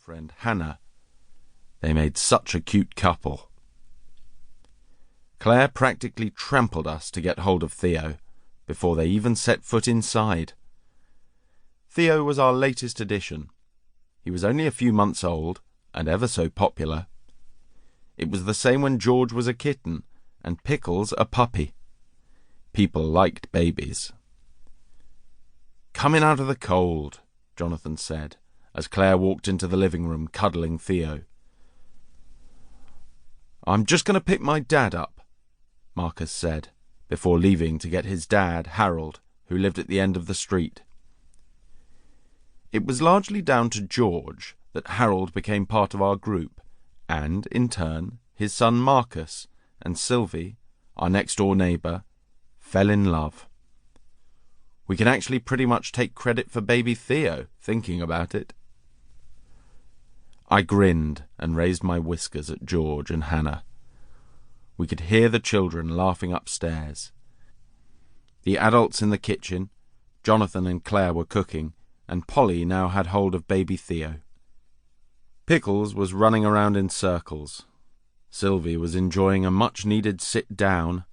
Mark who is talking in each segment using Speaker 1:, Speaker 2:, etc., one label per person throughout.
Speaker 1: girlfriend, Hannah. They made such a cute couple. Claire practically trampled us to get hold of Theo, before they even set foot inside. Theo was our latest addition. He was only a few months old, and ever so popular. It was the same when George was a kitten, and Pickles a puppy. People liked babies. "Coming out of the cold," Jonathan said, as Claire walked into the living room cuddling Theo. "I'm just going to pick my dad up," Marcus said, before leaving to get his dad, Harold, who lived at the end of the street. It was largely down to George that Harold became part of our group, and, in turn, his son Marcus and Sylvie, our next-door neighbour, fell in love. We can actually pretty much take credit for baby Theo, thinking about it. I grinned and raised my whiskers at George and Hannah. We could hear the children laughing upstairs. The adults in the kitchen, Jonathan and Claire were cooking, and Polly now had hold of baby Theo. Pickles was running around in circles. Sylvie was enjoying a much-needed sit-down,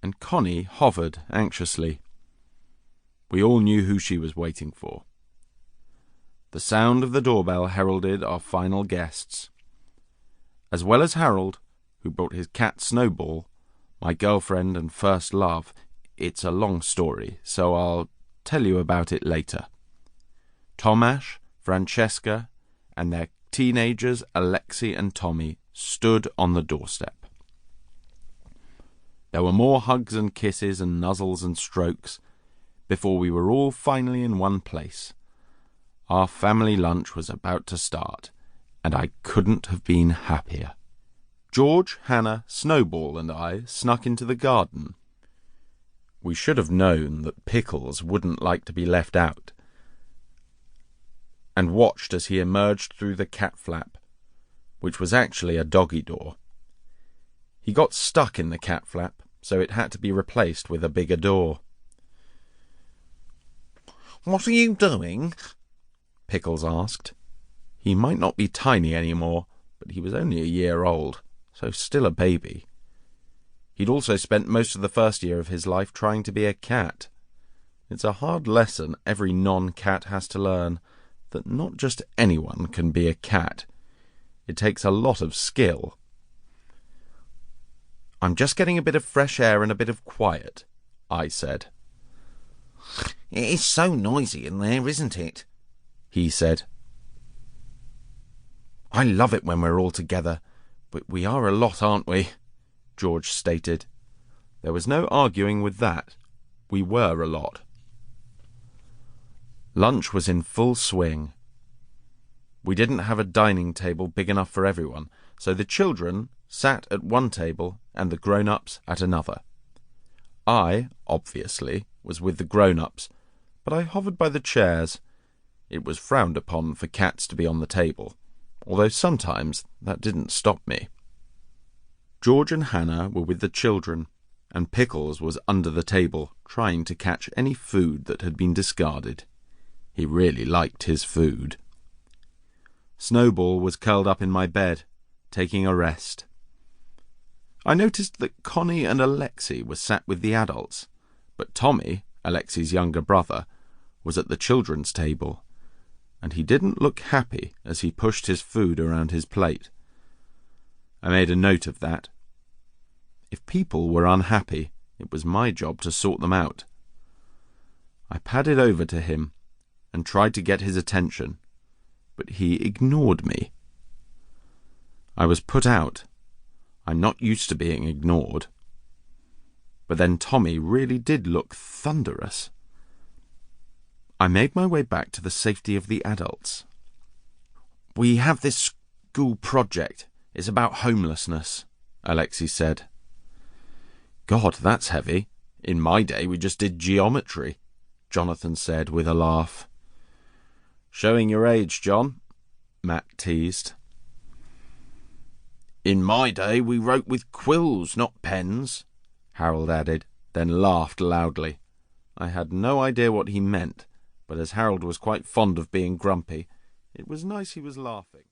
Speaker 1: and Connie hovered anxiously. We all knew who she was waiting for. The sound of the doorbell heralded our final guests. As well as Harold, who brought his cat Snowball, my girlfriend and first love, it's a long story, so I'll tell you about it later. Tomash, Francesca, and their teenagers Alexi and Tommy stood on the doorstep. There were more hugs and kisses and nuzzles and strokes before we were all finally in one place. Our family lunch was about to start, and I couldn't have been happier. George, Hannah, Snowball, and I snuck into the garden. We should have known that Pickles wouldn't like to be left out, and watched as he emerged through the cat flap, which was actually a doggy door. He got stuck in the cat flap, so it had to be replaced with a bigger door. "What are you doing?" Pickles asked. He might not be tiny anymore, but he was only a year old, so still a baby. He'd also spent most of the first year of his life trying to be a cat. It's a hard lesson every non-cat has to learn, that not just anyone can be a cat. It takes a lot of skill. "I'm just getting a bit of fresh air and a bit of quiet," I said. "It is so noisy in there, isn't it?" he said. "I love it when we're all together, but we are a lot, aren't we?" George stated. There was no arguing with that. We were a lot. Lunch was in full swing. We didn't have a dining table big enough for everyone, so the children sat at one table and the grown-ups at another. I, obviously, was with the grown-ups, but I hovered by the chairs. It was frowned upon for cats to be on the table, although sometimes that didn't stop me. George and Hannah were with the children, and Pickles was under the table, trying to catch any food that had been discarded. He really liked his food. Snowball was curled up in my bed, taking a rest. I noticed that Connie and Alexi were sat with the adults, but Tommy, Alexi's younger brother, was at the children's table, and he didn't look happy as he pushed his food around his plate. I made a note of that. If people were unhappy, it was my job to sort them out. I padded over to him and tried to get his attention, but he ignored me. I was put out. I'm not used to being ignored. But then Tommy really did look thunderous. I made my way back to the safety of the adults. "We have this school project. It's about homelessness," Alexi said. "God, that's heavy. In my day we just did geometry," Jonathan said with a laugh. "Showing your age, John," Matt teased. "In my day we wrote with quills, not pens," Harold added, then laughed loudly. I had no idea what he meant, but as Harold was quite fond of being grumpy, it was nice he was laughing.